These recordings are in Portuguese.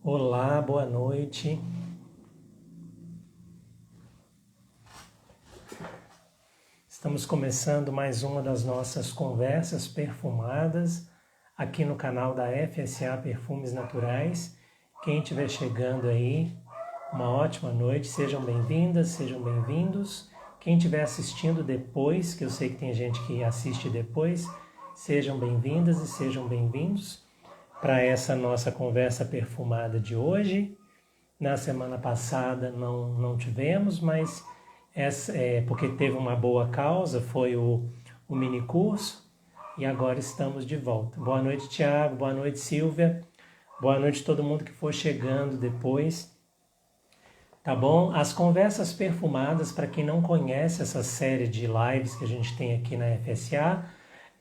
Olá, boa noite. Estamos começando mais uma das nossas conversas perfumadas aqui no canal da FSA Perfumes Naturais. Quem estiver chegando aí, uma ótima noite, sejam bem-vindas, sejam bem-vindos. Quem estiver assistindo depois, que eu sei que tem gente que assiste depois, sejam bem-vindas e sejam bem-vindos para essa nossa conversa perfumada de hoje. Na semana passada não tivemos, mas porque teve uma boa causa, foi o mini curso, e agora estamos de volta. Boa noite, Tiago, boa noite, Silvia, boa noite a todo mundo que for chegando depois. Tá bom? As conversas perfumadas, para quem não conhece essa série de lives que a gente tem aqui na FSA,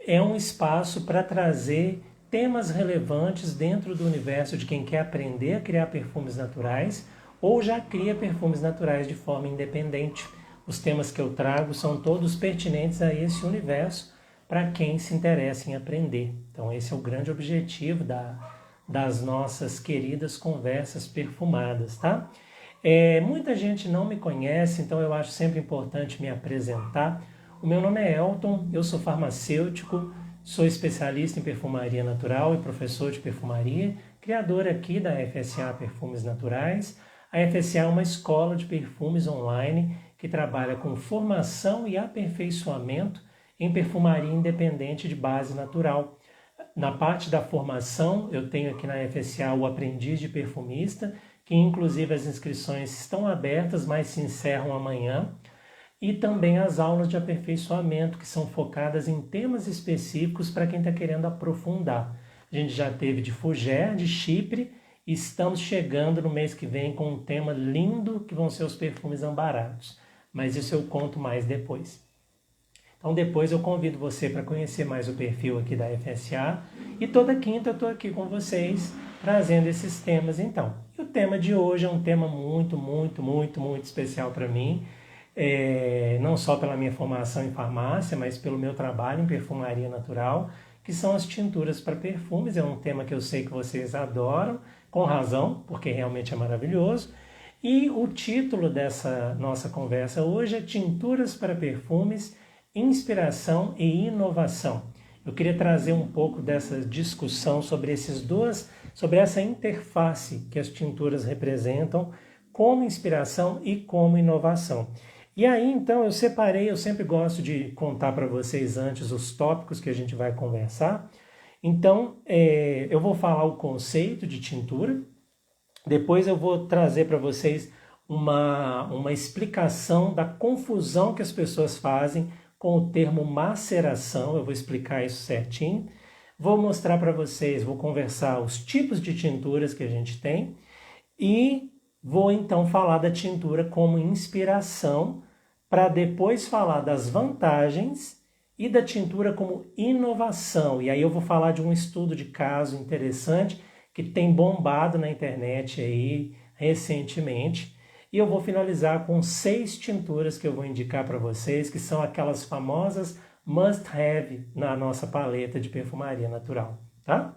é um espaço para trazer temas relevantes dentro do universo de quem quer aprender a criar perfumes naturais ou já cria perfumes naturais de forma independente. Os temas que eu trago são todos pertinentes a esse universo para quem se interessa em aprender. Então esse é o grande objetivo das nossas queridas conversas perfumadas, tá? Muita gente não me conhece, então eu acho sempre importante me apresentar. O meu nome é Elton, eu sou farmacêutico, sou especialista em perfumaria natural e professor de perfumaria, criador aqui da FSA Perfumes Naturais. A FSA é uma escola de perfumes online que trabalha com formação e aperfeiçoamento em perfumaria independente de base natural. Na parte da formação, eu tenho aqui na FSA o Aprendiz de Perfumista, que inclusive as inscrições estão abertas, mas se encerram amanhã. E também as aulas de aperfeiçoamento, que são focadas em temas específicos para quem está querendo aprofundar. A gente já teve de Fougère, de Chipre, e estamos chegando no mês que vem com um tema lindo, que vão ser os perfumes ambarados. Mas isso eu conto mais depois. Então depois eu convido você para conhecer mais o perfil aqui da FSA. E toda quinta eu estou aqui com vocês, trazendo esses temas então. E o tema de hoje é um tema muito especial para mim. Não só pela minha formação em farmácia, mas pelo meu trabalho em perfumaria natural, que são as tinturas para perfumes. É um tema que eu sei que vocês adoram, com razão, porque realmente é maravilhoso. E o título dessa nossa conversa hoje é Tinturas para Perfumes, Inspiração e Inovação. Eu queria trazer um pouco dessa discussão sobre sobre essa interface que as tinturas representam como inspiração e como inovação. E aí, então, eu sempre gosto de contar para vocês antes os tópicos que a gente vai conversar. Então, eu vou falar o conceito de tintura, depois eu vou trazer para vocês uma explicação da confusão que as pessoas fazem com o termo maceração, eu vou explicar isso certinho. Vou mostrar para vocês, vou conversar os tipos de tinturas que a gente tem e vou então falar da tintura como inspiração, para depois falar das vantagens e da tintura como inovação. E aí eu vou falar de um estudo de caso interessante que tem bombado na internet aí recentemente. E eu vou finalizar com 6 tinturas que eu vou indicar para vocês, que são aquelas famosas must-have na nossa paleta de perfumaria natural, tá?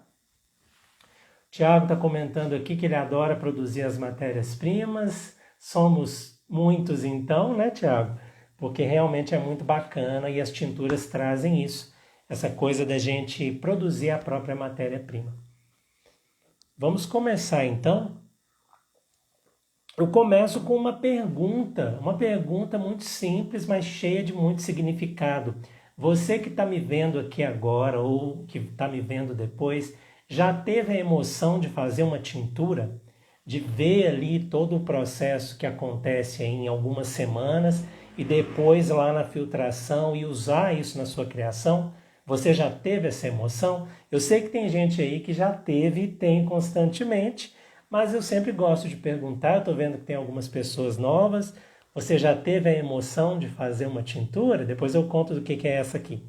Tiago está comentando aqui que ele adora produzir as matérias-primas. Somos muitos então, né, Tiago? Porque realmente é muito bacana e as tinturas trazem isso, essa coisa da gente produzir a própria matéria-prima. Vamos começar então. Eu começo com uma pergunta muito simples, mas cheia de muito significado. Você que está me vendo aqui agora ou que está me vendo depois, já teve a emoção de fazer uma tintura? De ver ali todo o processo que acontece em algumas semanas e depois lá na filtração e usar isso na sua criação? Você já teve essa emoção? Eu sei que tem gente aí que já teve e tem constantemente, mas eu sempre gosto de perguntar, eu estou vendo que tem algumas pessoas novas. Você já teve a emoção de fazer uma tintura? Depois eu conto do que é essa aqui.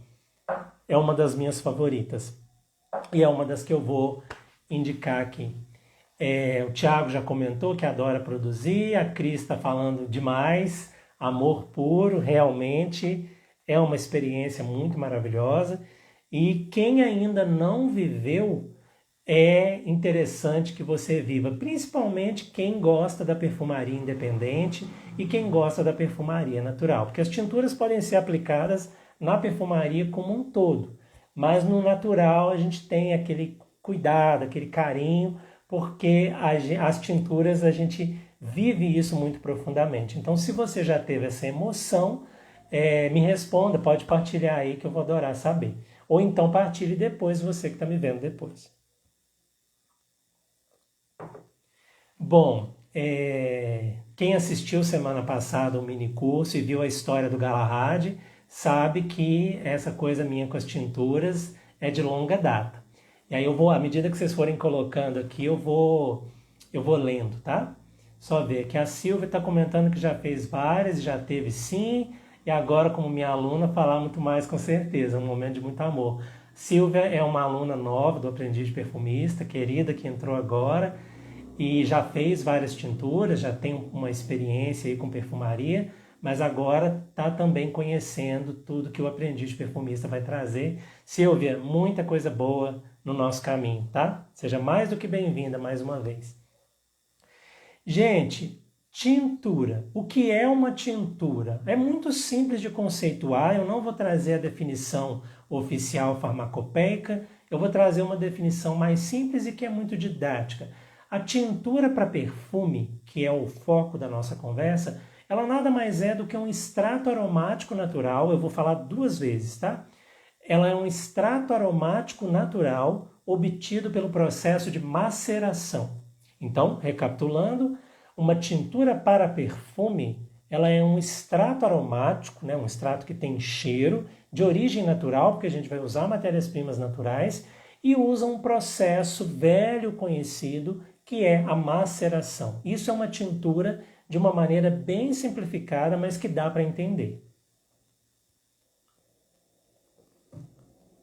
É uma das minhas favoritas. E é uma das que eu vou indicar aqui. O Thiago já comentou que adora produzir, a Cris está falando demais, amor puro, realmente é uma experiência muito maravilhosa. E quem ainda não viveu é interessante que você viva, principalmente quem gosta da perfumaria independente e quem gosta da perfumaria natural, porque as tinturas podem ser aplicadas na perfumaria como um todo, mas no natural a gente tem aquele cuidado, aquele carinho, porque as tinturas a gente vive isso muito profundamente. Então, se você já teve essa emoção, me responda, pode partilhar aí que eu vou adorar saber. Ou então partilhe depois, você que está me vendo depois. Bom, quem assistiu semana passada o mini curso e viu a história do Galahad, sabe que essa coisa minha com as tinturas é de longa data. E aí à medida que vocês forem colocando aqui, eu vou lendo, tá? Só ver que a Silvia está comentando que já fez várias, já teve sim, e agora como minha aluna falar muito mais com certeza, um momento de muito amor. Silvia é uma aluna nova do Aprendiz de Perfumista, querida, que entrou agora, e já fez várias tinturas, já tem uma experiência aí com perfumaria, mas agora está também conhecendo tudo que o Aprendiz de Perfumista vai trazer. Silvia, muita coisa boa no nosso caminho, tá? Seja mais do que bem-vinda mais uma vez. Gente, tintura. O que é uma tintura? É muito simples de conceituar, eu não vou trazer a definição oficial farmacopeica, eu vou trazer uma definição mais simples e que é muito didática. A tintura para perfume, que é o foco da nossa conversa, ela nada mais é do que um extrato aromático natural, eu vou falar 2 vezes, tá? Ela é um extrato aromático natural obtido pelo processo de maceração. Então, recapitulando, uma tintura para perfume, ela é um extrato aromático, né? Um extrato que tem cheiro, de origem natural, porque a gente vai usar matérias-primas naturais, e usa um processo velho conhecido, que é a maceração. Isso é uma tintura de uma maneira bem simplificada, mas que dá para entender.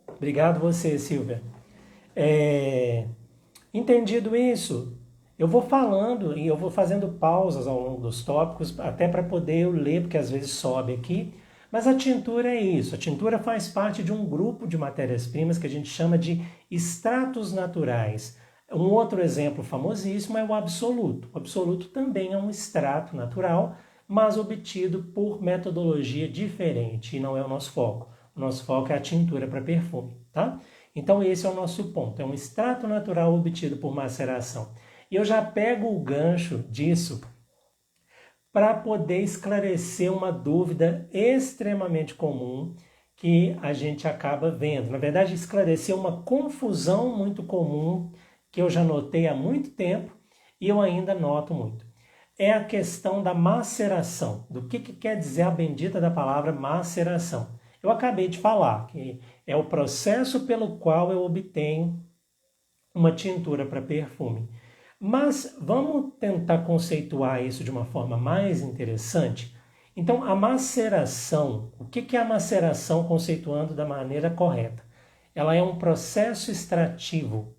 Obrigado você, Silvia. Entendido isso, eu vou falando e eu vou fazendo pausas ao longo dos tópicos, até para poder eu ler, porque às vezes sobe aqui. Mas a tintura é isso. A tintura faz parte de um grupo de matérias-primas que a gente chama de extratos naturais. Um outro exemplo famosíssimo é o absoluto. O absoluto também é um extrato natural, mas obtido por metodologia diferente, e não é o nosso foco. O nosso foco é a tintura para perfume, tá? Então esse é o nosso ponto, é um extrato natural obtido por maceração. E eu já pego o gancho disso para poder esclarecer uma dúvida extremamente comum que a gente acaba vendo. Na verdade, esclarecer uma confusão muito comum que eu já notei há muito tempo e eu ainda noto muito. É a questão da maceração. Do que quer dizer a bendita da palavra maceração? Eu acabei de falar que é o processo pelo qual eu obtenho uma tintura para perfume. Mas vamos tentar conceituar isso de uma forma mais interessante? Então, a maceração, o que é a maceração conceituando da maneira correta? Ela é um processo extrativo,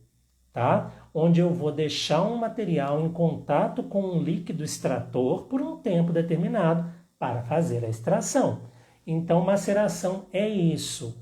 tá? Onde eu vou deixar um material em contato com um líquido extrator por um tempo determinado para fazer a extração. Então, maceração é isso.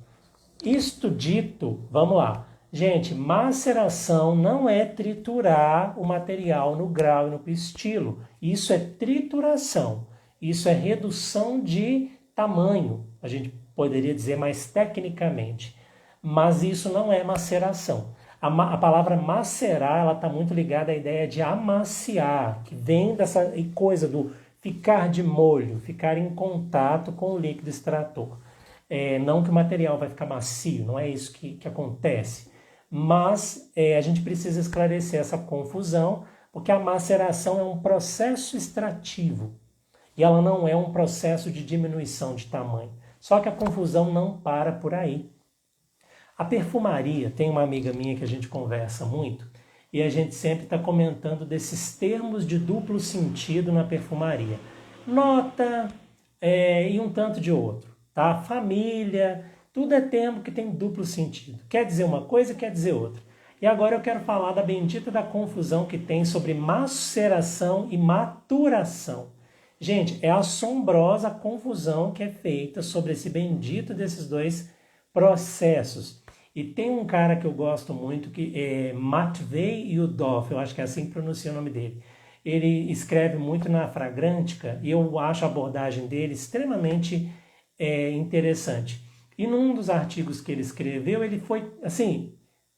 Isto dito, vamos lá. Gente, maceração não é triturar o material no grau e no pistilo. Isso é trituração. Isso é redução de tamanho, a gente poderia dizer mais tecnicamente. Mas isso não é maceração. A palavra macerar, ela está muito ligada à ideia de amaciar, que vem dessa coisa do ficar de molho, ficar em contato com o líquido extrator. Não que o material vai ficar macio, não é isso que acontece. Mas a gente precisa esclarecer essa confusão, porque a maceração é um processo extrativo e ela não é um processo de diminuição de tamanho. Só que a confusão não para por aí. A perfumaria, tem uma amiga minha que a gente conversa muito e a gente sempre está comentando desses termos de duplo sentido na perfumaria. Nota e um tanto de outro, tá? Família, tudo é termo que tem duplo sentido. Quer dizer uma coisa, quer dizer outra. E agora eu quero falar da bendita da confusão que tem sobre maceração e maturação. Gente, é assombrosa a confusão que é feita sobre esse bendito desses dois processos. E tem um cara que eu gosto muito, que é Matvei Yudof, eu acho que é assim que pronuncia o nome dele. Ele escreve muito na Fragrantica e eu acho a abordagem dele extremamente interessante. E num dos artigos que ele escreveu, ele foi, assim,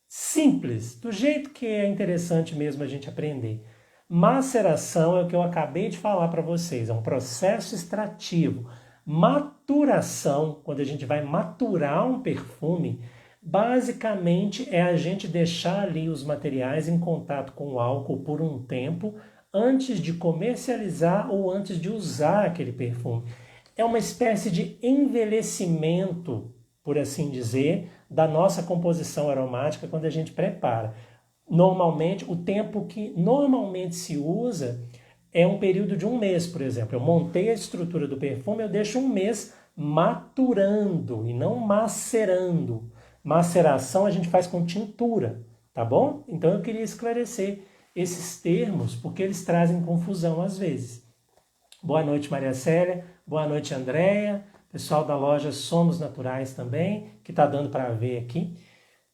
simples, do jeito que é interessante mesmo a gente aprender. Maceração é o que eu acabei de falar para vocês, é um processo extrativo. Maturação, quando a gente vai maturar um perfume, basicamente é a gente deixar ali os materiais em contato com o álcool por um tempo antes de comercializar ou antes de usar aquele perfume. É uma espécie de envelhecimento, por assim dizer, da nossa composição aromática quando a gente prepara. Normalmente, o tempo que normalmente se usa é um período de um mês, por exemplo. Eu montei a estrutura do perfume, eu deixo um mês maturando e não macerando. Maceração a gente faz com tintura, tá bom? Então eu queria esclarecer esses termos, porque eles trazem confusão às vezes. Boa noite, Maria Célia. Boa noite, Andréia. Pessoal da loja Somos Naturais também, que está dando para ver aqui.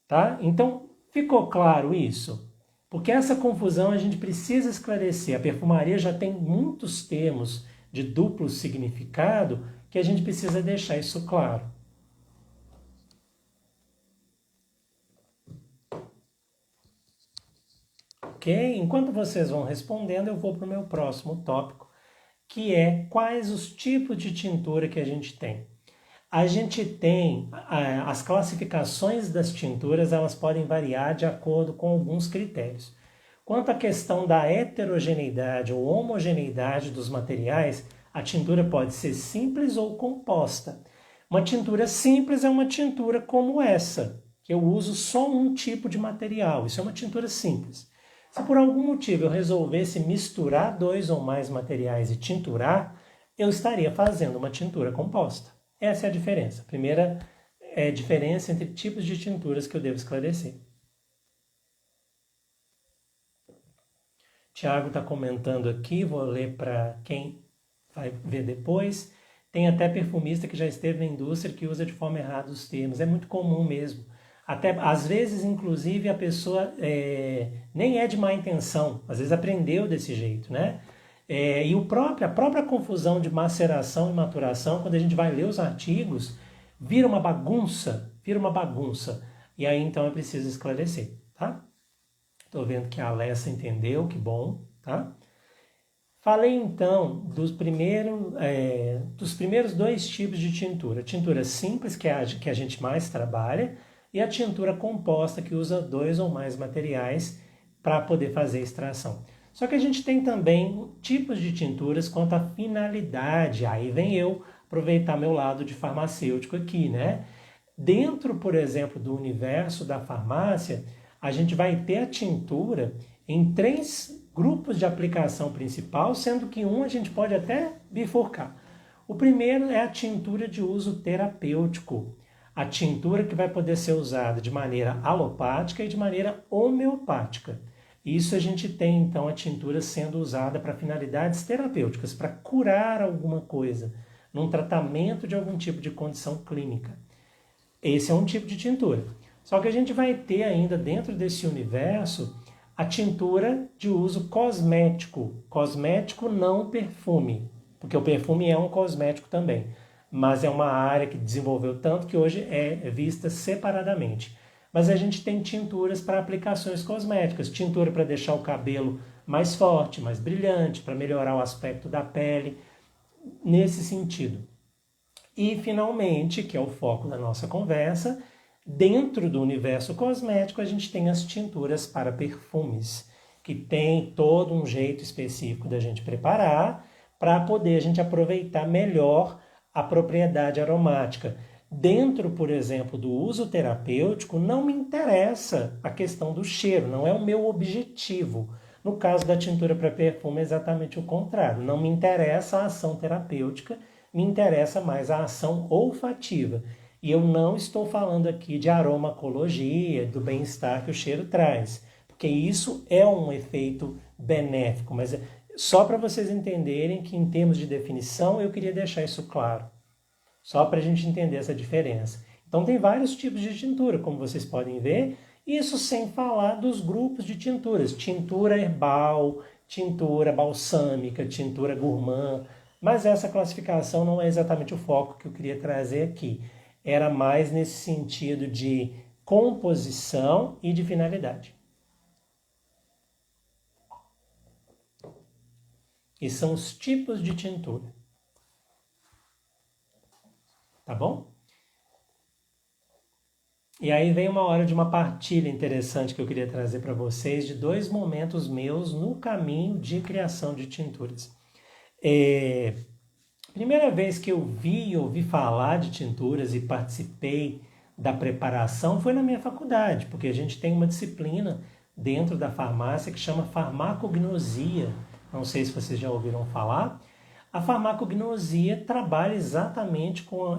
Tá? Então, ficou claro isso? Porque essa confusão a gente precisa esclarecer. A perfumaria já tem muitos termos de duplo significado que a gente precisa deixar isso claro. Ok? Enquanto vocês vão respondendo, eu vou para o meu próximo tópico, que é quais os tipos de tintura que a gente tem. A gente tem as classificações das tinturas, elas podem variar de acordo com alguns critérios. Quanto à questão da heterogeneidade ou homogeneidade dos materiais, a tintura pode ser simples ou composta. Uma tintura simples é uma tintura como essa, que eu uso só um tipo de material. Isso é uma tintura simples. Se por algum motivo eu resolvesse misturar dois ou mais materiais e tinturar, eu estaria fazendo uma tintura composta. Essa é a diferença. A primeira é a diferença entre tipos de tinturas que eu devo esclarecer. Tiago está comentando aqui, vou ler para quem vai ver depois. Tem até perfumista que já esteve na indústria que usa de forma errada os termos. É muito comum mesmo. Até, às vezes, inclusive, a pessoa nem é de má intenção. Às vezes aprendeu desse jeito, né? E a própria confusão de maceração e maturação, quando a gente vai ler os artigos, vira uma bagunça. E aí, então, é preciso esclarecer, tá? Estou vendo que a Alessa entendeu, que bom, tá? Falei, então, dos primeiros dois tipos de tintura. A tintura simples, que é a que a gente mais trabalha, e a tintura composta, que usa dois ou mais materiais para poder fazer a extração. Só que a gente tem também tipos de tinturas quanto à finalidade. Aí vem eu aproveitar meu lado de farmacêutico aqui, né? Dentro, por exemplo, do universo da farmácia, a gente vai ter a tintura em 3 grupos de aplicação principal, sendo que um a gente pode até bifurcar. O primeiro é a tintura de uso terapêutico. A tintura que vai poder ser usada de maneira alopática e de maneira homeopática. Isso a gente tem, então, a tintura sendo usada para finalidades terapêuticas, para curar alguma coisa, num tratamento de algum tipo de condição clínica. Esse é um tipo de tintura. Só que a gente vai ter ainda dentro desse universo a tintura de uso cosmético. Cosmético não perfume, porque o perfume é um cosmético também. Mas é uma área que desenvolveu tanto que hoje é vista separadamente. Mas a gente tem tinturas para aplicações cosméticas. Tintura para deixar o cabelo mais forte, mais brilhante, para melhorar o aspecto da pele, nesse sentido. E, finalmente, que é o foco da nossa conversa, dentro do universo cosmético, a gente tem as tinturas para perfumes, que tem todo um jeito específico da gente preparar para poder a gente aproveitar melhor a propriedade aromática. Dentro, por exemplo, do uso terapêutico, não me interessa a questão do cheiro, não é o meu objetivo. No caso da tintura para perfume, é exatamente o contrário. Não me interessa a ação terapêutica, me interessa mais a ação olfativa. E eu não estou falando aqui de aromacologia, do bem-estar que o cheiro traz, porque isso é um efeito benéfico, mas só para vocês entenderem que, em termos de definição, eu queria deixar isso claro, só para a gente entender essa diferença. Então tem vários tipos de tintura, como vocês podem ver, isso sem falar dos grupos de tinturas, tintura herbal, tintura balsâmica, tintura gourmand, mas essa classificação não é exatamente o foco que eu queria trazer aqui, era mais nesse sentido de composição e de finalidade. E são os tipos de tintura. Tá bom? E aí vem uma hora de uma partilha interessante que eu queria trazer para vocês de 2 momentos meus no caminho de criação de tinturas. Primeira vez que eu ouvi falar de tinturas e participei da preparação foi na minha faculdade, porque a gente tem uma disciplina dentro da farmácia que chama farmacognosia. Não sei se vocês já ouviram falar. A farmacognosia trabalha exatamente com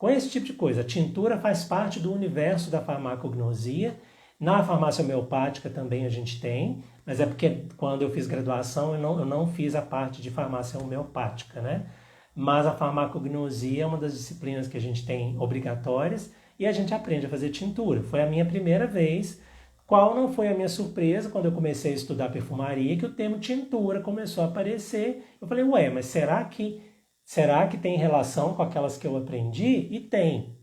esse tipo de coisa. A tintura faz parte do universo da farmacognosia. Na farmácia homeopática também a gente tem, mas é porque quando eu fiz graduação eu não fiz a parte de farmácia homeopática, né? Mas a farmacognosia é uma das disciplinas que a gente tem obrigatórias e a gente aprende a fazer tintura. Foi a minha primeira vez. Qual não foi a minha surpresa quando eu comecei a estudar perfumaria, que o termo tintura começou a aparecer. Eu falei, ué, mas será que tem relação com aquelas que eu aprendi? E tem.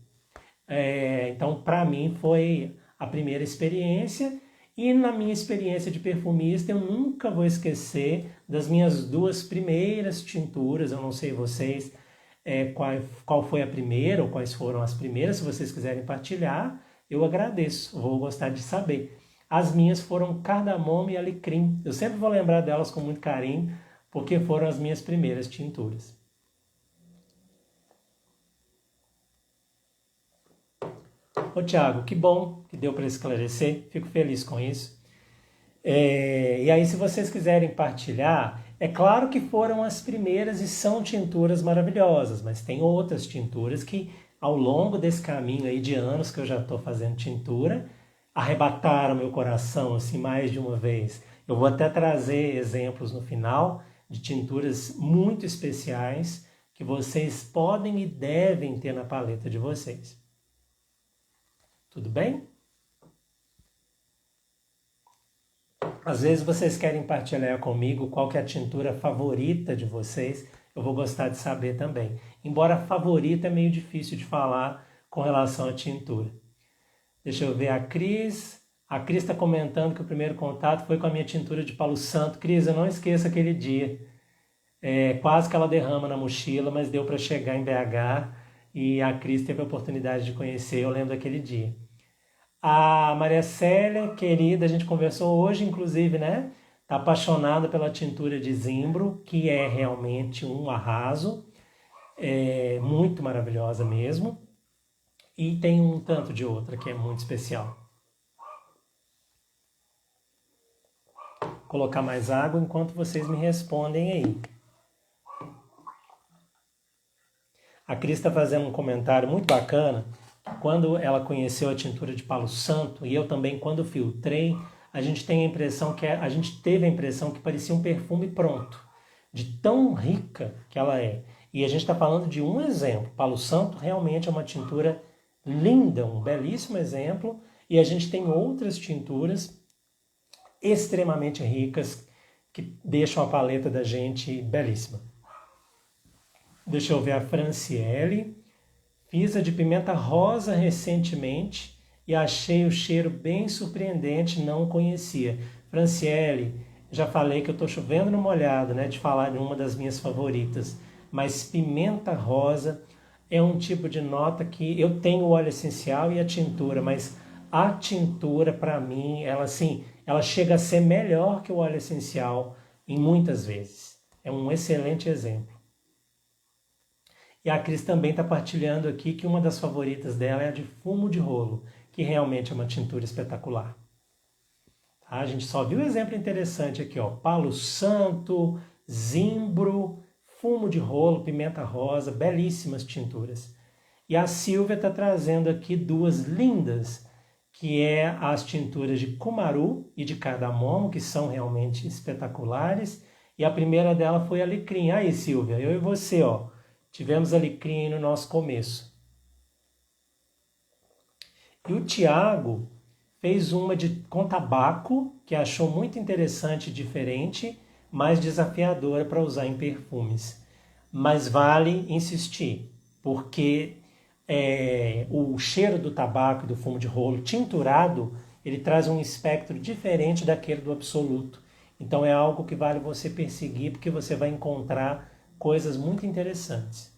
Então, para mim, foi a primeira experiência. E na minha experiência de perfumista, eu nunca vou esquecer das minhas 2 primeiras tinturas. Eu não sei vocês qual foi a primeira ou quais foram as primeiras. Se vocês quiserem partilhar, eu agradeço, vou gostar de saber. As minhas foram cardamomo e alecrim. Eu sempre vou lembrar delas com muito carinho, porque foram as minhas primeiras tinturas. Ô Tiago, que bom que deu para esclarecer, fico feliz com isso. E aí, se vocês quiserem partilhar, é claro que foram as primeiras e são tinturas maravilhosas, mas tem outras tinturas que, ao longo desse caminho aí de anos que eu já estou fazendo tintura, arrebataram meu coração assim mais de uma vez. Eu vou até trazer exemplos no final de tinturas muito especiais que vocês podem e devem ter na paleta de vocês. Tudo bem? Às vezes vocês querem partilhar comigo qual que é a tintura favorita de vocês, eu vou gostar de saber também. Embora favorita é meio difícil de falar com relação à tintura. Deixa eu ver a Cris. A Cris está comentando que o primeiro contato foi com a minha tintura de Palo Santo. Cris, eu não esqueço aquele dia. Quase que ela derrama na mochila, mas deu para chegar em BH e a Cris teve a oportunidade de conhecer, eu lembro daquele dia. A Maria Célia, querida, a gente conversou hoje, inclusive, né? Está apaixonada pela tintura de zimbro, que é realmente um arraso. Muito maravilhosa mesmo. E tem um tanto de outra que é muito especial. Vou colocar mais água enquanto vocês me respondem aí. A Cris está fazendo um comentário muito bacana. Quando ela conheceu a tintura de Palo Santo, e eu também quando filtrei, a gente teve a impressão que parecia um perfume pronto, de tão rica que ela é. E a gente está falando de um exemplo. Palo Santo realmente é uma tintura linda, um belíssimo exemplo, e a gente tem outras tinturas extremamente ricas que deixam a paleta da gente belíssima. Deixa eu ver a Franciele. Fiz a de pimenta rosa recentemente e achei o cheiro bem surpreendente, não conhecia. Franciele, já falei que eu estou chovendo no molhado, né, de falar de uma das minhas favoritas, mas pimenta rosa é um tipo de nota que eu tenho o óleo essencial e a tintura, mas a tintura, para mim, ela chega a ser melhor que o óleo essencial em muitas vezes. É um excelente exemplo. E a Cris também está partilhando aqui que uma das favoritas dela é a de fumo de rolo, que realmente é uma tintura espetacular. Tá? A gente só viu um exemplo interessante aqui, ó. Palo Santo, zimbro, fumo de rolo, pimenta rosa, belíssimas tinturas. E a Silvia está trazendo aqui 2 lindas, que é as tinturas de cumaru e de cardamomo, que são realmente espetaculares. E a primeira dela foi alecrim. Aí, Silvia, eu e você, ó. Tivemos alecrim no nosso começo. E o Tiago fez uma com tabaco, que achou muito interessante e diferente, mais desafiadora para usar em perfumes. Mas vale insistir, porque o cheiro do tabaco e do fumo de rolo tinturado, ele traz um espectro diferente daquele do absoluto. Então é algo que vale você perseguir, porque você vai encontrar coisas muito interessantes.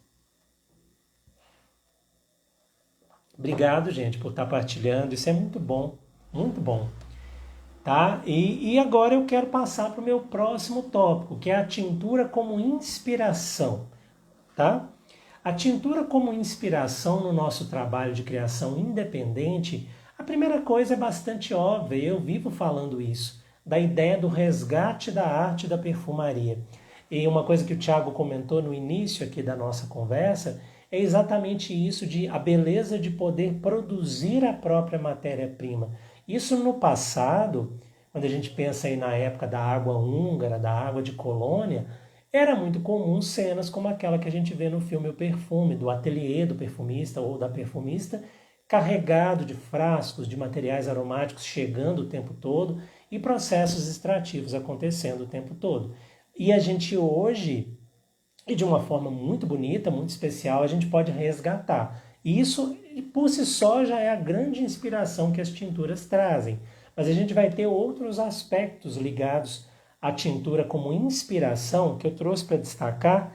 Obrigado, gente, por estar partilhando. Isso é muito bom, muito bom. Tá? E agora eu quero passar para o meu próximo tópico, que é a tintura como inspiração. Tá? A tintura como inspiração no nosso trabalho de criação independente, a primeira coisa é bastante óbvia, eu vivo falando isso, da ideia do resgate da arte da perfumaria. E uma coisa que o Tiago comentou no início aqui da nossa conversa é exatamente isso, de a beleza de poder produzir a própria matéria-prima. Isso no passado, quando a gente pensa aí na época da água húngara, da água de colônia, era muito comum cenas como aquela que a gente vê no filme O Perfume, do ateliê do perfumista ou da perfumista, carregado de frascos de materiais aromáticos chegando o tempo todo e processos extrativos acontecendo o tempo todo. E a gente hoje, e de uma forma muito bonita, muito especial, a gente pode resgatar. E isso, por si só, já é a grande inspiração que as tinturas trazem. Mas a gente vai ter outros aspectos ligados à tintura como inspiração, que eu trouxe para destacar.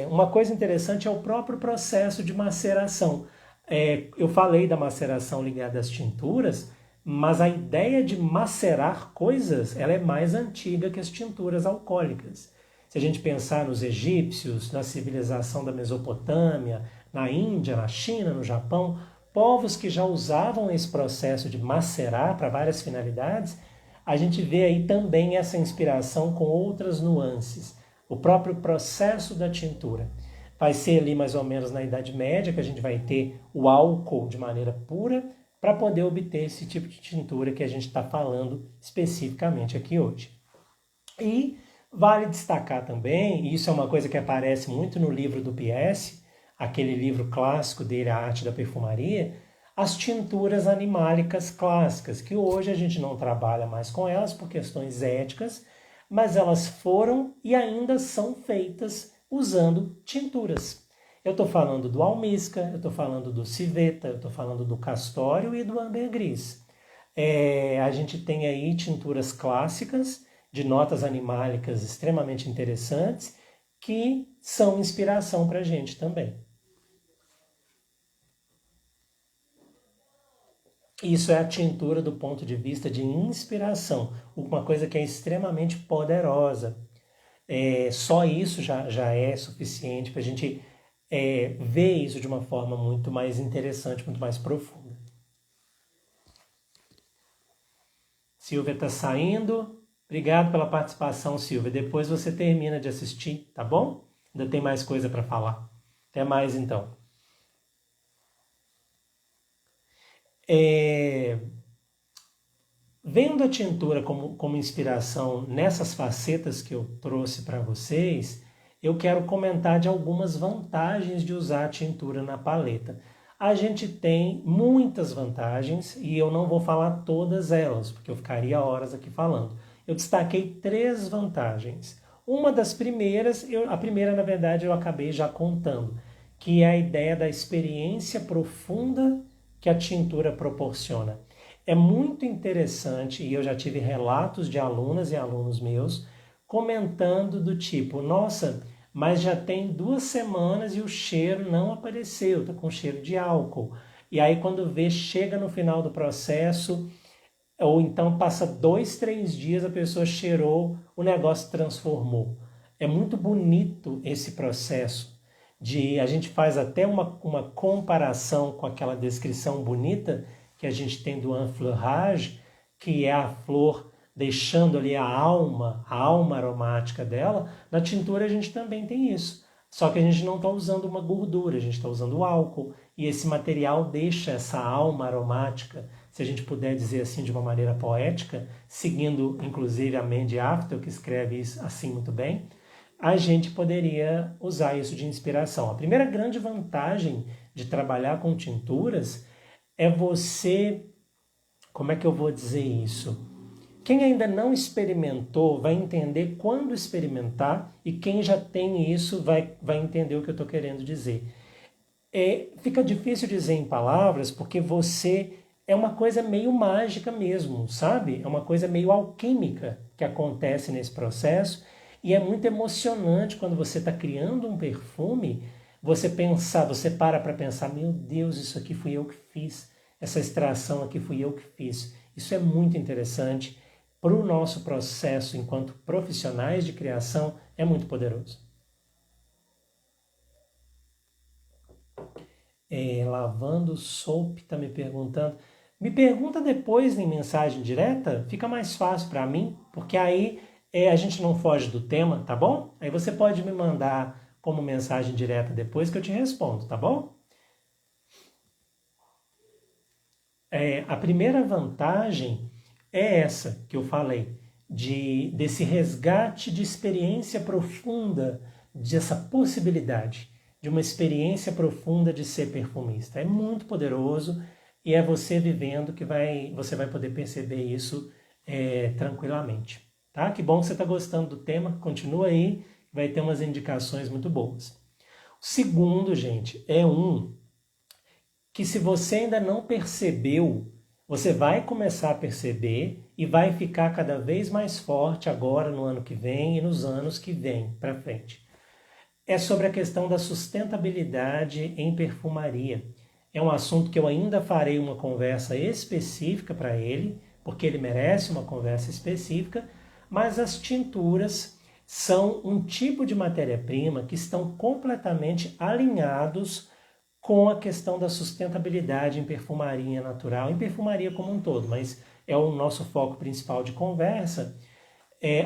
Uma coisa interessante é o próprio processo de maceração. Eu falei da maceração ligada às tinturas, mas a ideia de macerar coisas, ela é mais antiga que as tinturas alcoólicas. Se a gente pensar nos egípcios, na civilização da Mesopotâmia, na Índia, na China, no Japão, povos que já usavam esse processo de macerar para várias finalidades, a gente vê aí também essa inspiração com outras nuances. O próprio processo da tintura. Vai ser ali mais ou menos na Idade Média que a gente vai ter o álcool de maneira pura para poder obter esse tipo de tintura que a gente está falando especificamente aqui hoje. E vale destacar também, e isso é uma coisa que aparece muito no livro do P.S., aquele livro clássico dele, A Arte da Perfumaria, as tinturas animálicas clássicas, que hoje a gente não trabalha mais com elas por questões éticas, mas elas foram e ainda são feitas usando tinturas. Eu estou falando do almíscar, eu estou falando do civeta, eu estou falando do castório e do ambergris. A gente tem aí tinturas clássicas de notas animálicas extremamente interessantes que são inspiração para a gente também. Isso é a tintura do ponto de vista de inspiração, uma coisa que é extremamente poderosa. Só isso já é suficiente para a gente ver isso de uma forma muito mais interessante, muito mais profunda. Silvia está saindo. Obrigado pela participação, Silvia. Depois você termina de assistir, tá bom? Ainda tem mais coisa para falar. Até mais, então. Vendo a tintura como inspiração nessas facetas que eu trouxe para vocês, eu quero comentar de algumas vantagens de usar a tintura na paleta. A gente tem muitas vantagens e eu não vou falar todas elas, porque eu ficaria horas aqui falando. Eu destaquei 3 vantagens. Uma das primeiras, a primeira na verdade eu acabei já contando, que é a ideia da experiência profunda que a tintura proporciona. É muito interessante, e eu já tive relatos de alunas e alunos meus comentando do tipo, nossa, mas já tem 2 semanas e o cheiro não apareceu, está com cheiro de álcool. E aí quando vê, chega no final do processo, ou então passa 2, 3 dias, a pessoa cheirou, o negócio transformou. É muito bonito esse processo. A gente faz até uma comparação com aquela descrição bonita que a gente tem do enfleurage, que é a flor deixando ali a alma aromática dela. Na tintura a gente também tem isso. Só que a gente não está usando uma gordura, a gente está usando álcool. E esse material deixa essa alma aromática, se a gente puder dizer assim de uma maneira poética, seguindo inclusive a Mandy Aftel, que escreve isso assim muito bem, a gente poderia usar isso de inspiração. A primeira grande vantagem de trabalhar com tinturas é você, como é que eu vou dizer isso? Quem ainda não experimentou vai entender quando experimentar, e quem já tem isso vai entender o que eu estou querendo dizer. Fica difícil dizer em palavras porque você é uma coisa meio mágica mesmo, sabe? É uma coisa meio alquímica que acontece nesse processo, e é muito emocionante quando você está criando um perfume, você para pensar, meu Deus, isso aqui fui eu que fiz, essa extração aqui fui eu que fiz. Isso é muito interessante. Para o nosso processo enquanto profissionais de criação, é muito poderoso. Lavando Soap está me perguntando. Me pergunta depois em mensagem direta, fica mais fácil para mim, porque aí a gente não foge do tema, tá bom? Aí você pode me mandar como mensagem direta depois que eu te respondo, tá bom? A primeira vantagem é essa que eu falei, desse resgate de experiência profunda, dessa possibilidade de uma experiência profunda de ser perfumista. É muito poderoso, e é você vivendo que você vai poder perceber isso tranquilamente. Tá? Que bom que você está gostando do tema, continua aí, vai ter umas indicações muito boas. O segundo, gente, que se você ainda não percebeu, você vai começar a perceber e vai ficar cada vez mais forte agora no ano que vem e nos anos que vêm para frente. É sobre a questão da sustentabilidade em perfumaria. É um assunto que eu ainda farei uma conversa específica para ele, porque ele merece uma conversa específica, mas as tinturas são um tipo de matéria-prima que estão completamente alinhados com a questão da sustentabilidade em perfumaria natural, em perfumaria como um todo, mas é o nosso foco principal de conversa.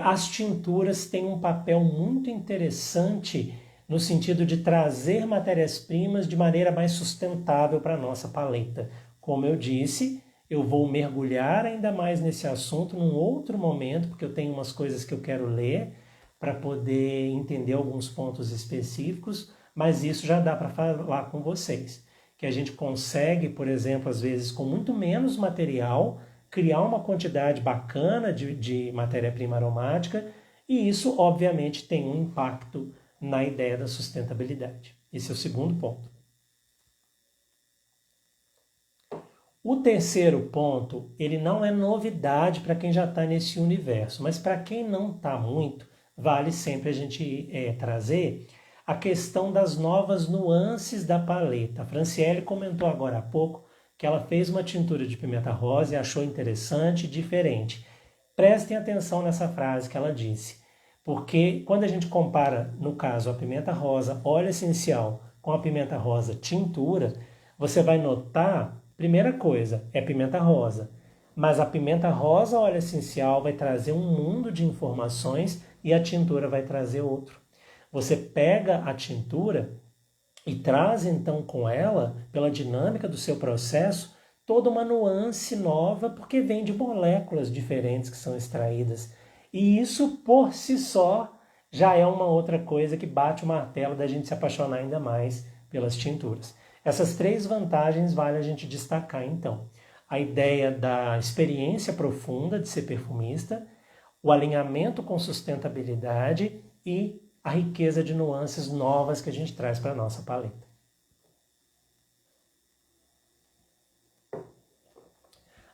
As tinturas têm um papel muito interessante no sentido de trazer matérias-primas de maneira mais sustentável para a nossa paleta. Como eu disse, eu vou mergulhar ainda mais nesse assunto num outro momento, porque eu tenho umas coisas que eu quero ler para poder entender alguns pontos específicos, mas isso já dá para falar com vocês. Que a gente consegue, por exemplo, às vezes com muito menos material, criar uma quantidade bacana de matéria-prima aromática, e isso, obviamente, tem um impacto na ideia da sustentabilidade. Esse é o segundo ponto. O terceiro ponto, ele não é novidade para quem já está nesse universo, mas para quem não está muito, vale sempre a gente trazer a questão das novas nuances da paleta. A Franciele comentou agora há pouco que ela fez uma tintura de pimenta rosa e achou interessante e diferente. Prestem atenção nessa frase que ela disse, porque quando a gente compara, no caso, a pimenta rosa óleo essencial com a pimenta rosa tintura, você vai notar, primeira coisa, é pimenta rosa, mas a pimenta rosa óleo essencial vai trazer um mundo de informações e a tintura vai trazer outro. Você pega a tintura e traz então com ela, pela dinâmica do seu processo, toda uma nuance nova, porque vem de moléculas diferentes que são extraídas. E isso por si só já é uma outra coisa que bate o martelo da gente se apaixonar ainda mais pelas tinturas. Essas três vantagens vale a gente destacar então. A ideia da experiência profunda de ser perfumista, o alinhamento com sustentabilidade e a riqueza de nuances novas que a gente traz para a nossa paleta.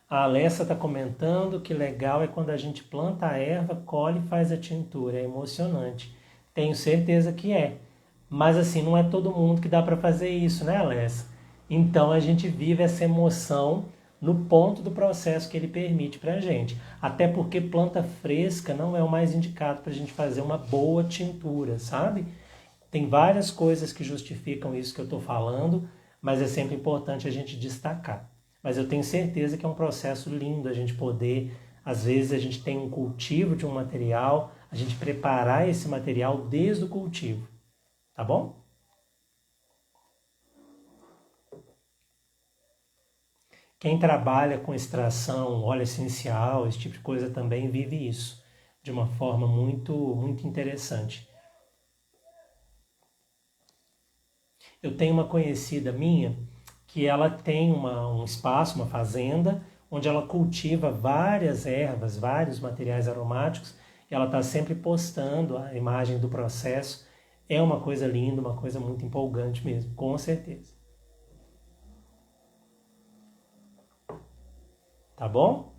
A Alessa está comentando que legal é quando a gente planta a erva, colhe e faz a tintura. É emocionante. Tenho certeza que é. Mas assim, não é todo mundo que dá para fazer isso, né, Alessa? Então a gente vive essa emoção no ponto do processo que ele permite para a gente. Até porque planta fresca não é o mais indicado para a gente fazer uma boa tintura, sabe? Tem várias coisas que justificam isso que eu estou falando, mas é sempre importante a gente destacar. Mas eu tenho certeza que é um processo lindo a gente poder, às vezes a gente tem um cultivo de um material, a gente preparar esse material desde o cultivo, tá bom? Quem trabalha com extração, óleo essencial, esse tipo de coisa também vive isso de uma forma muito, muito interessante. Eu tenho uma conhecida minha que ela tem um espaço, uma fazenda, onde ela cultiva várias ervas, vários materiais aromáticos, e ela está sempre postando a imagem do processo. É uma coisa linda, uma coisa muito empolgante mesmo, com certeza. Tá bom?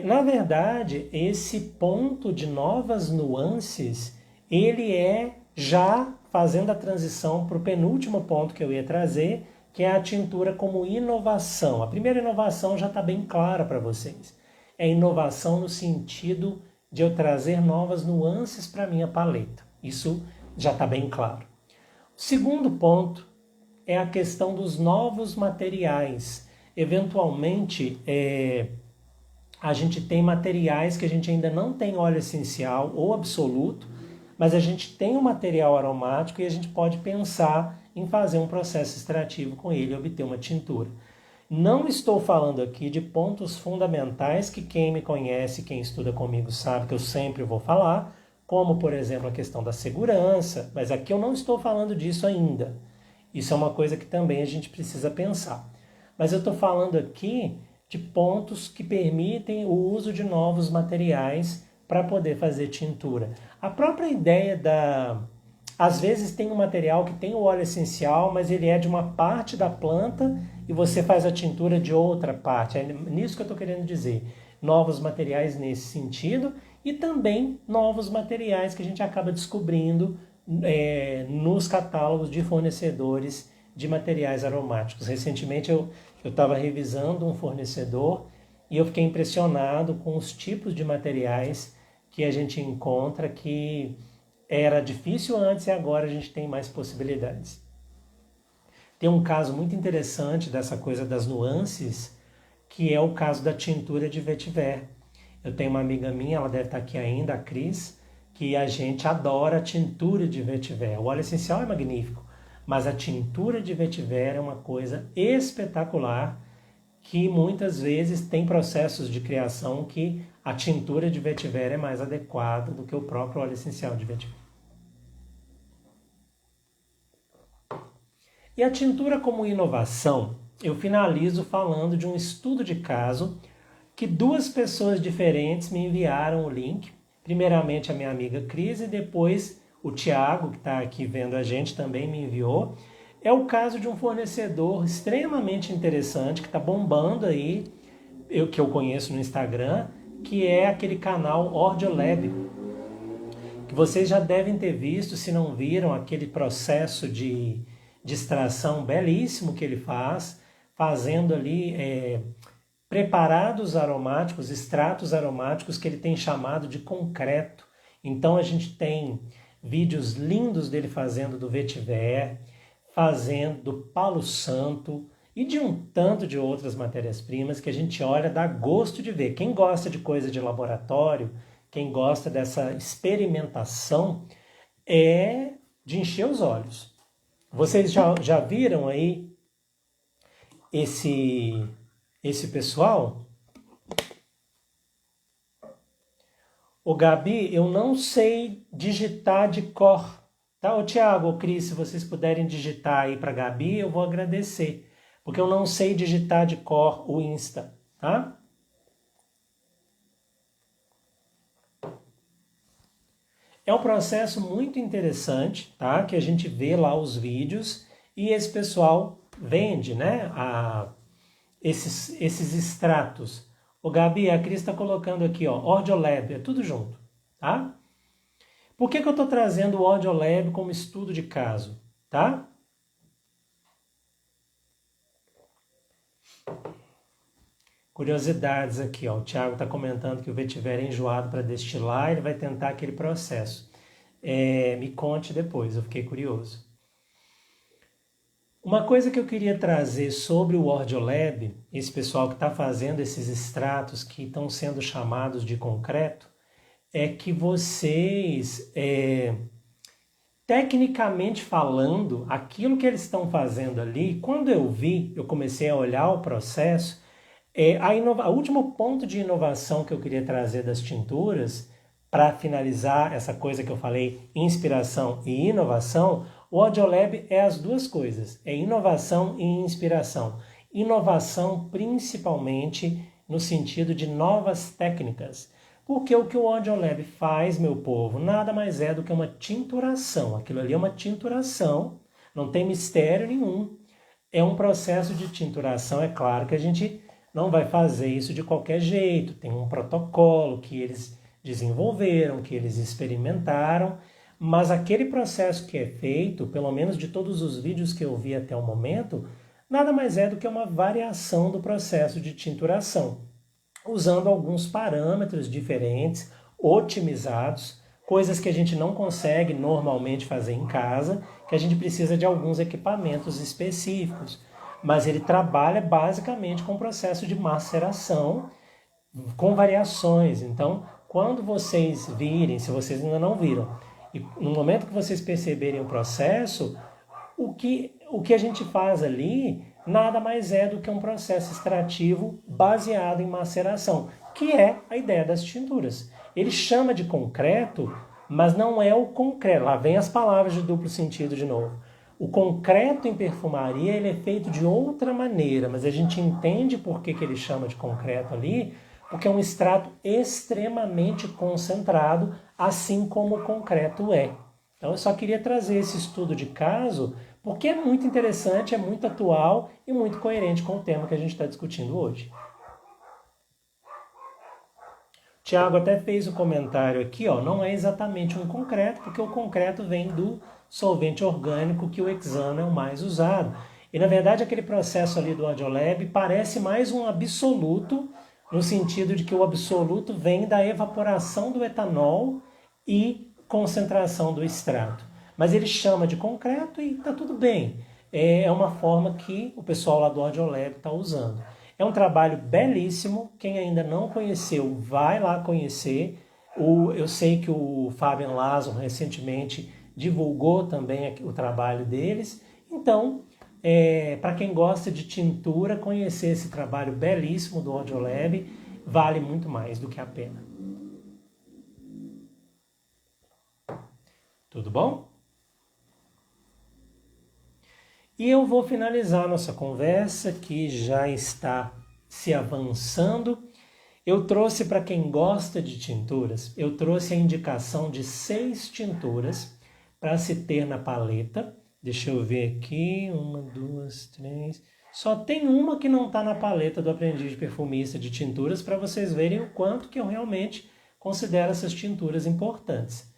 Na verdade, esse ponto de novas nuances, ele é já fazendo a transição para o penúltimo ponto que eu ia trazer, que é a tintura como inovação. A primeira inovação já está bem clara para vocês. É inovação no sentido de eu trazer novas nuances para a minha paleta. Isso já está bem claro. O segundo ponto é a questão dos novos materiais. Eventualmente, a gente tem materiais que a gente ainda não tem óleo essencial ou absoluto, mas a gente tem um material aromático e a gente pode pensar em fazer um processo extrativo com ele e obter uma tintura. Não estou falando aqui de pontos fundamentais que quem me conhece, quem estuda comigo sabe que eu sempre vou falar, como, por exemplo, a questão da segurança, mas aqui eu não estou falando disso ainda. Isso é uma coisa que também a gente precisa pensar. Mas eu estou falando aqui de pontos que permitem o uso de novos materiais para poder fazer tintura. A própria ideia às vezes tem um material que tem o óleo essencial, mas ele é de uma parte da planta e você faz a tintura de outra parte. É nisso que eu estou querendo dizer. Novos materiais nesse sentido e também novos materiais que a gente acaba descobrindo nos catálogos de fornecedores de materiais aromáticos. Recentemente eu estava revisando um fornecedor e eu fiquei impressionado com os tipos de materiais que a gente encontra que era difícil antes e agora a gente tem mais possibilidades. Tem um caso muito interessante dessa coisa das nuances, que é o caso da tintura de vetiver. Eu tenho uma amiga minha, ela deve estar aqui ainda, a Cris, que a gente adora a tintura de vetiver. O óleo essencial é magnífico, mas a tintura de vetiver é uma coisa espetacular, que muitas vezes tem processos de criação que a tintura de vetiver é mais adequada do que o próprio óleo essencial de vetiver. E a tintura como inovação, eu finalizo falando de um estudo de caso que duas pessoas diferentes me enviaram o link. Primeiramente a minha amiga Cris e depois o Tiago, que está aqui vendo a gente, também me enviou. É o caso de um fornecedor extremamente interessante, que está bombando aí, que eu conheço no Instagram, que é aquele canal Ordiolab, que vocês já devem ter visto, se não viram, aquele processo de extração belíssimo que ele faz, fazendo ali preparados aromáticos, extratos aromáticos que ele tem chamado de concreto. Então a gente tem vídeos lindos dele fazendo do vetiver, fazendo do palo santo e de um tanto de outras matérias-primas que a gente olha, dá gosto de ver. Quem gosta de coisa de laboratório, quem gosta dessa experimentação, é de encher os olhos. Vocês já viram aí esse pessoal? Ô Gabi, eu não sei digitar de cor. Tá, ô Tiago, ô Cris, se vocês puderem digitar aí para Gabi, eu vou agradecer. Porque eu não sei digitar de cor o Insta, tá? É um processo muito interessante, tá? Que a gente vê lá os vídeos e esse pessoal vende, né? Esses extratos. O Gabi, a Cris está colocando aqui, ó, Ordiolab, é tudo junto, tá? Por que eu estou trazendo o Ordiolab como estudo de caso, tá? Curiosidades aqui, ó. O Thiago está comentando que o vetiver é enjoado para destilar, ele vai tentar aquele processo. Me conte depois, eu fiquei curioso. Uma coisa que eu queria trazer sobre o Ordiolab, esse pessoal que está fazendo esses extratos que estão sendo chamados de concreto, é que vocês, tecnicamente falando, aquilo que eles estão fazendo ali, quando eu comecei a olhar o processo, o último ponto de inovação que eu queria trazer das tinturas, para finalizar essa coisa que eu falei, inspiração e inovação, O Audiolab é as duas coisas, é inovação e inspiração. Inovação principalmente no sentido de novas técnicas. Porque o que o Audiolab faz, meu povo, nada mais é do que uma tinturação. Aquilo ali é uma tinturação, não tem mistério nenhum. É um processo de tinturação, é claro que a gente não vai fazer isso de qualquer jeito. Tem um protocolo que eles desenvolveram, que eles experimentaram, mas aquele processo que é feito, pelo menos de todos os vídeos que eu vi até o momento, nada mais é do que uma variação do processo de tinturação, usando alguns parâmetros diferentes, otimizados, coisas que a gente não consegue normalmente fazer em casa, que a gente precisa de alguns equipamentos específicos. Mas ele trabalha basicamente com o processo de maceração, com variações. Então, quando vocês virem, se vocês ainda não viram, e no momento que vocês perceberem o processo, o que a gente faz ali nada mais é do que um processo extrativo baseado em maceração, que é a ideia das tinturas. Ele chama de concreto, mas não é o concreto. Lá vem as palavras de duplo sentido de novo. O concreto em perfumaria ele é feito de outra maneira, mas a gente entende por que ele chama de concreto ali, porque é um extrato extremamente concentrado, assim como o concreto é. Então eu só queria trazer esse estudo de caso, porque é muito interessante, é muito atual e muito coerente com o tema que a gente está discutindo hoje. Tiago até fez o comentário aqui, ó, não é exatamente um concreto, porque o concreto vem do solvente orgânico, que o hexano é o mais usado. E na verdade aquele processo ali do Audiolab parece mais um absoluto, no sentido de que o absoluto vem da evaporação do etanol e concentração do extrato. Mas ele chama de concreto e está tudo bem. É uma forma que o pessoal lá do Audiolab está usando. É um trabalho belíssimo. Quem ainda não conheceu, vai lá conhecer. Eu sei que o Fabian Lazo recentemente divulgou também o trabalho deles. Então, para quem gosta de tintura, conhecer esse trabalho belíssimo do Audiolab vale muito mais do que a pena. Tudo bom? E eu vou finalizar nossa conversa, que já está se avançando. Eu trouxe para quem gosta de tinturas, eu trouxe a indicação de 6 tinturas para se ter na paleta. Deixa eu ver aqui, 1, 2, 3... Só tem uma que não está na paleta do Aprendiz de Perfumista de tinturas, para vocês verem o quanto que eu realmente considero essas tinturas importantes.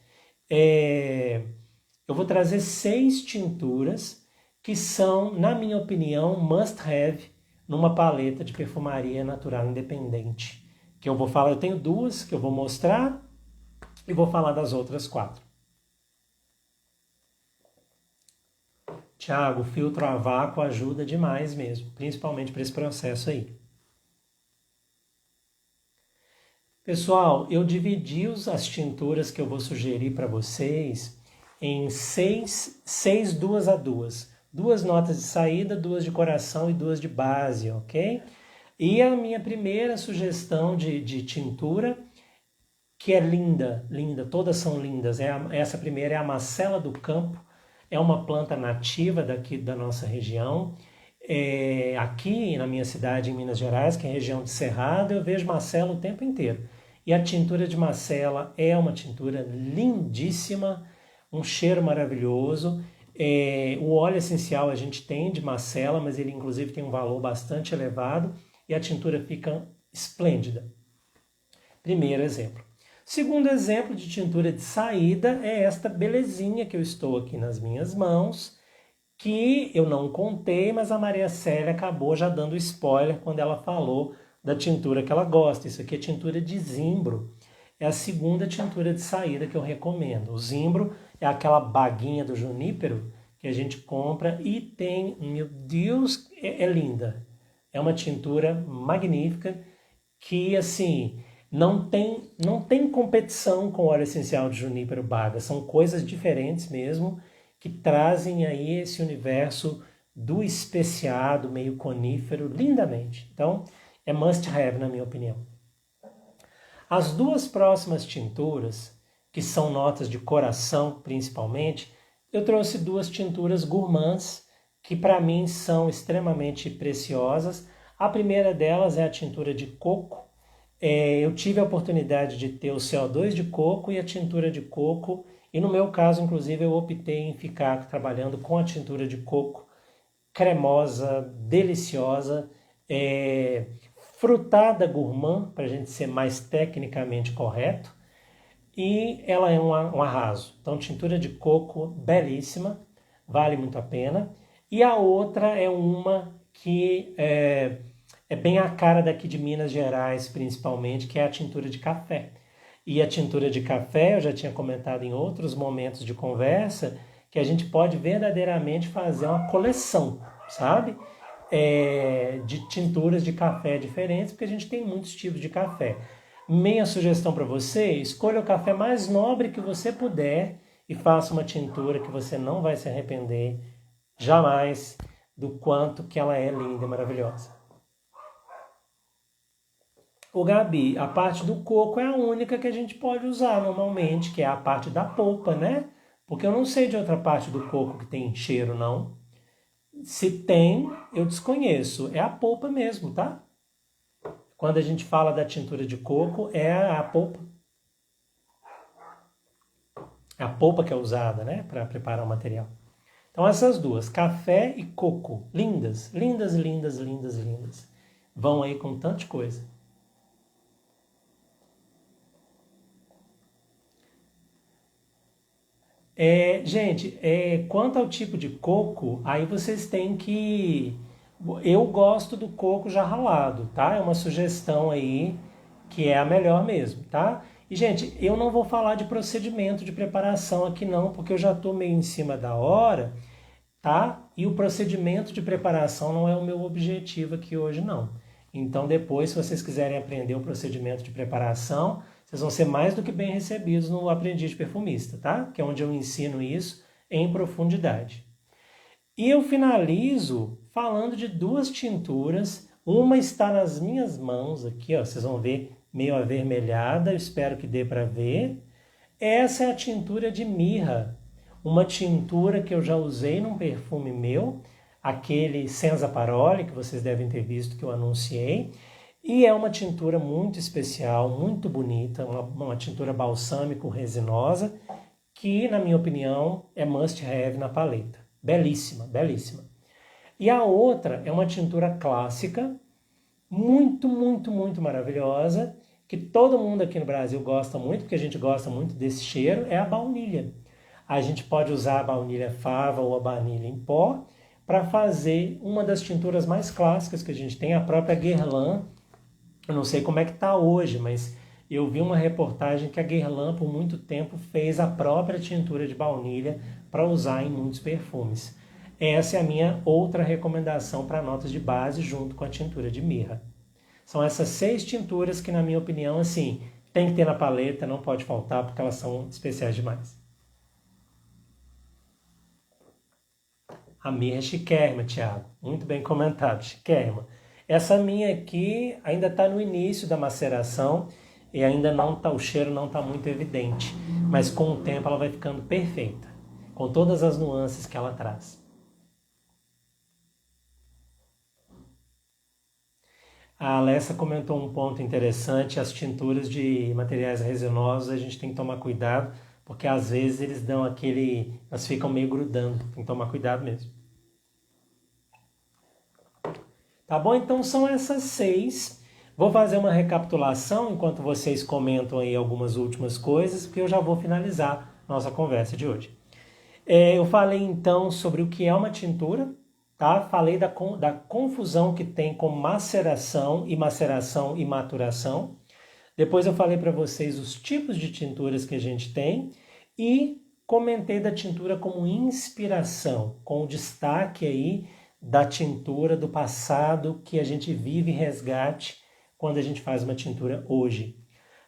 Eu vou trazer 6 tinturas que são, na minha opinião, must have numa paleta de perfumaria natural independente. Que eu vou falar, eu tenho 2 que eu vou mostrar e vou falar das outras 4. Tiago, filtro a vácuo ajuda demais mesmo, principalmente para esse processo aí. Pessoal, eu dividi as tinturas que eu vou sugerir para vocês em 6, 2 a 2. 2 notas de saída, 2 de coração e 2 de base, ok? E a minha primeira sugestão de tintura, que é linda, todas são lindas. Essa primeira é a Macela do Campo, é uma planta nativa daqui da nossa região. Aqui na minha cidade, em Minas Gerais, que é região de Cerrado, eu vejo macela o tempo inteiro. E a tintura de macela é uma tintura lindíssima, um cheiro maravilhoso. O óleo essencial a gente tem de macela, mas ele inclusive tem um valor bastante elevado e a tintura fica esplêndida. Primeiro exemplo. Segundo exemplo de tintura de saída é esta belezinha que eu estou aqui nas minhas mãos, que eu não contei, mas a Maria Célia acabou já dando spoiler quando ela falou da tintura que ela gosta. Isso aqui é tintura de zimbro. É a segunda tintura de saída que eu recomendo. O zimbro é aquela baguinha do junípero que a gente compra e tem, meu Deus, é linda. É uma tintura magnífica que, assim, não tem competição com o óleo essencial de junípero baga. São coisas diferentes mesmo, que trazem aí esse universo do especiado, meio conífero, lindamente. Então, é must have, na minha opinião. As 2 próximas tinturas, que são notas de coração principalmente, eu trouxe duas tinturas gourmands que para mim são extremamente preciosas. A primeira delas é a tintura de coco. Eu tive a oportunidade de ter o CO2 de coco e a tintura de coco, e no meu caso, inclusive, eu optei em ficar trabalhando com a tintura de coco, cremosa, deliciosa, frutada gourmand, para a gente ser mais tecnicamente correto, e ela é um arraso. Então, tintura de coco belíssima, vale muito a pena. E a outra é uma que é bem a cara daqui de Minas Gerais, principalmente, que é a tintura de café. E a tintura de café, eu já tinha comentado em outros momentos de conversa, que a gente pode verdadeiramente fazer uma coleção, sabe? De tinturas de café diferentes, porque a gente tem muitos tipos de café. Minha sugestão para você, escolha o café mais nobre que você puder e faça uma tintura que você não vai se arrepender jamais do quanto que ela é linda e maravilhosa. O Gabi, a parte do coco é a única que a gente pode usar normalmente, que é a parte da polpa, né? Porque eu não sei de outra parte do coco que tem cheiro, não. Se tem, eu desconheço. É a polpa mesmo, tá? Quando a gente fala da tintura de coco, é a polpa. É a polpa que é usada, né? Para preparar o material. Então essas duas, café e coco, lindas, lindas, lindas, lindas, lindas. Vão aí com tanta coisa. Gente, quanto ao tipo de coco, aí vocês têm que... Eu gosto do coco já ralado, tá? É uma sugestão aí que é a melhor mesmo, tá? E, gente, eu não vou falar de procedimento de preparação aqui não, porque eu já estou meio em cima da hora, tá? E o procedimento de preparação não é o meu objetivo aqui hoje, não. Então, depois, se vocês quiserem aprender o procedimento de preparação, vocês vão ser mais do que bem recebidos no Aprendiz de Perfumista, tá? Que é onde eu ensino isso em profundidade. E eu finalizo falando de duas tinturas. Uma está nas minhas mãos aqui, ó. Vocês vão ver meio avermelhada, eu espero que dê para ver. Essa é a tintura de mirra, uma tintura que eu já usei num perfume meu, aquele Senza Parole, que vocês devem ter visto que eu anunciei, e é uma tintura muito especial, muito bonita, uma tintura balsâmico-resinosa, que, na minha opinião, é must have na paleta. Belíssima, belíssima. E a outra é uma tintura clássica, muito, muito, muito maravilhosa, que todo mundo aqui no Brasil gosta muito, porque a gente gosta muito desse cheiro, é a baunilha. A gente pode usar a baunilha fava ou a baunilha em pó para fazer uma das tinturas mais clássicas que a gente tem, a própria Guerlain. Eu não sei como é que está hoje, mas eu vi uma reportagem que a Guerlain por muito tempo fez a própria tintura de baunilha para usar em muitos perfumes. Essa é a minha outra recomendação para notas de base junto com a tintura de mirra. São essas 6 tinturas que, na minha opinião, assim, tem que ter na paleta, não pode faltar, porque elas são especiais demais. A mirra é chiquérrima, Thiago. Muito bem comentado, chiquérrima. Essa minha aqui ainda está no início da maceração e ainda não tá, o cheiro não está muito evidente, mas com o tempo ela vai ficando perfeita, com todas as nuances que ela traz. A Alessa comentou um ponto interessante, as tinturas de materiais resinosos a gente tem que tomar cuidado, porque às vezes eles dão elas ficam meio grudando, tem que tomar cuidado mesmo. Tá bom? Então são essas 6. Vou fazer uma recapitulação enquanto vocês comentam aí algumas últimas coisas, porque eu já vou finalizar nossa conversa de hoje. Eu falei então sobre o que é uma tintura, tá? Falei da confusão que tem com maceração e maturação. Depois eu falei para vocês os tipos de tinturas que a gente tem e comentei da tintura como inspiração, com o destaque aí da tintura do passado que a gente vive e resgate quando a gente faz uma tintura hoje.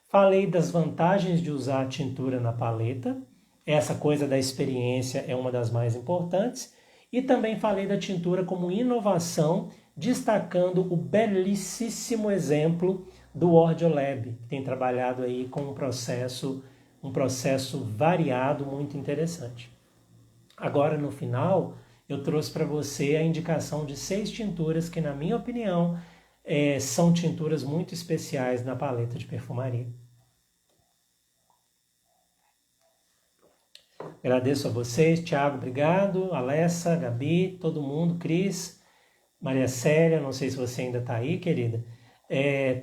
Falei das vantagens de usar a tintura na paleta, essa coisa da experiência é uma das mais importantes, e também falei da tintura como inovação, destacando o belíssimo exemplo do Ordiolab, que tem trabalhado aí com um processo variado muito interessante. Agora, no final, eu trouxe para você a indicação de 6 tinturas que, na minha opinião, são tinturas muito especiais na paleta de perfumaria. Agradeço a vocês, Thiago, obrigado, Alessa, Gabi, todo mundo, Cris, Maria Célia, não sei se você ainda está aí, querida.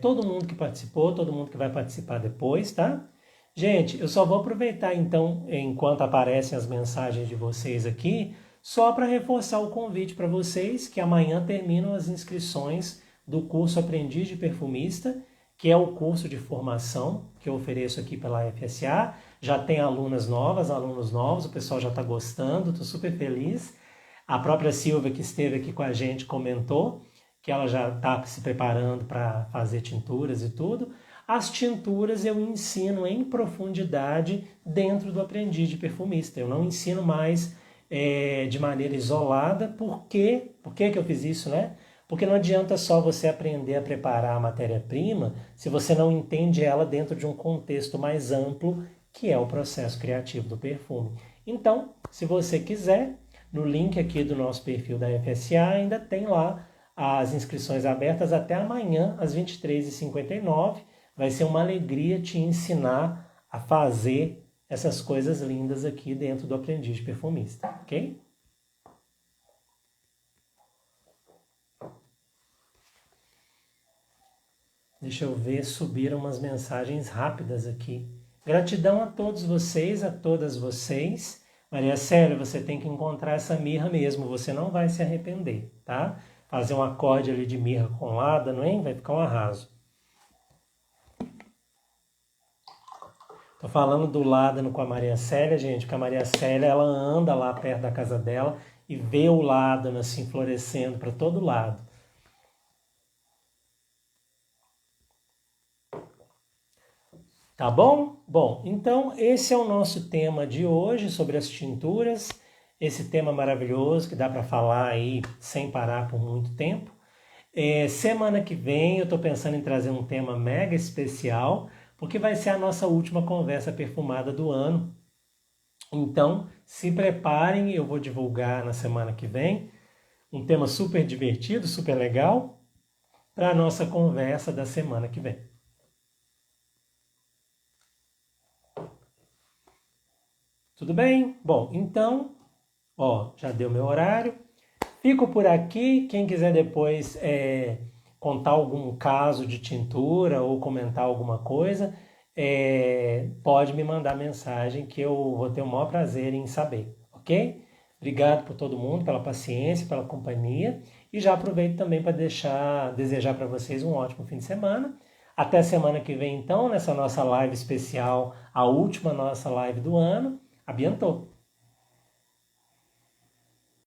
Todo mundo que participou, todo mundo que vai participar depois, tá? Gente, eu só vou aproveitar então, enquanto aparecem as mensagens de vocês aqui, só para reforçar o convite para vocês, que amanhã terminam as inscrições do curso Aprendiz de Perfumista, que é o curso de formação que eu ofereço aqui pela FSA. Já tem alunas novas, alunos novos, o pessoal já está gostando, estou super feliz. A própria Silvia, que esteve aqui com a gente, comentou que ela já está se preparando para fazer tinturas e tudo. As tinturas eu ensino em profundidade dentro do Aprendiz de Perfumista. Eu não ensino mais de maneira isolada. Por que eu fiz isso, né? Porque não adianta só você aprender a preparar a matéria-prima se você não entende ela dentro de um contexto mais amplo, que é o processo criativo do perfume. Então, se você quiser, no link aqui do nosso perfil da FSA ainda tem lá as inscrições abertas até amanhã, às 23h59. Vai ser uma alegria te ensinar a fazer essas coisas lindas aqui dentro do Aprendiz de Perfumista, ok? Deixa eu ver, subiram umas mensagens rápidas aqui. Gratidão a todos vocês, a todas vocês. Maria Célia, você tem que encontrar essa mirra mesmo, você não vai se arrepender, tá? Fazer um acorde ali de mirra com ládano, hein? Vai ficar um arraso. Tô falando do ládano com a Maria Célia, gente, porque a Maria Célia, ela anda lá perto da casa dela e vê o ládano assim florescendo para todo lado. Tá bom? Bom, então esse é o nosso tema de hoje sobre as tinturas, esse tema maravilhoso que dá para falar aí sem parar por muito tempo. Semana que vem eu estou pensando em trazer um tema mega especial, porque vai ser a nossa última conversa perfumada do ano. Então, se preparem, eu vou divulgar na semana que vem um tema super divertido, super legal, para a nossa conversa da semana que vem. Tudo bem? Bom, então, já deu meu horário. Fico por aqui. Quem quiser depois contar algum caso de tintura ou comentar alguma coisa, pode me mandar mensagem que eu vou ter o maior prazer em saber, ok? Obrigado por todo mundo, pela paciência, pela companhia. E já aproveito também para desejar para vocês um ótimo fim de semana. Até semana que vem, então, nessa nossa live especial, a última nossa live do ano. Abiantou!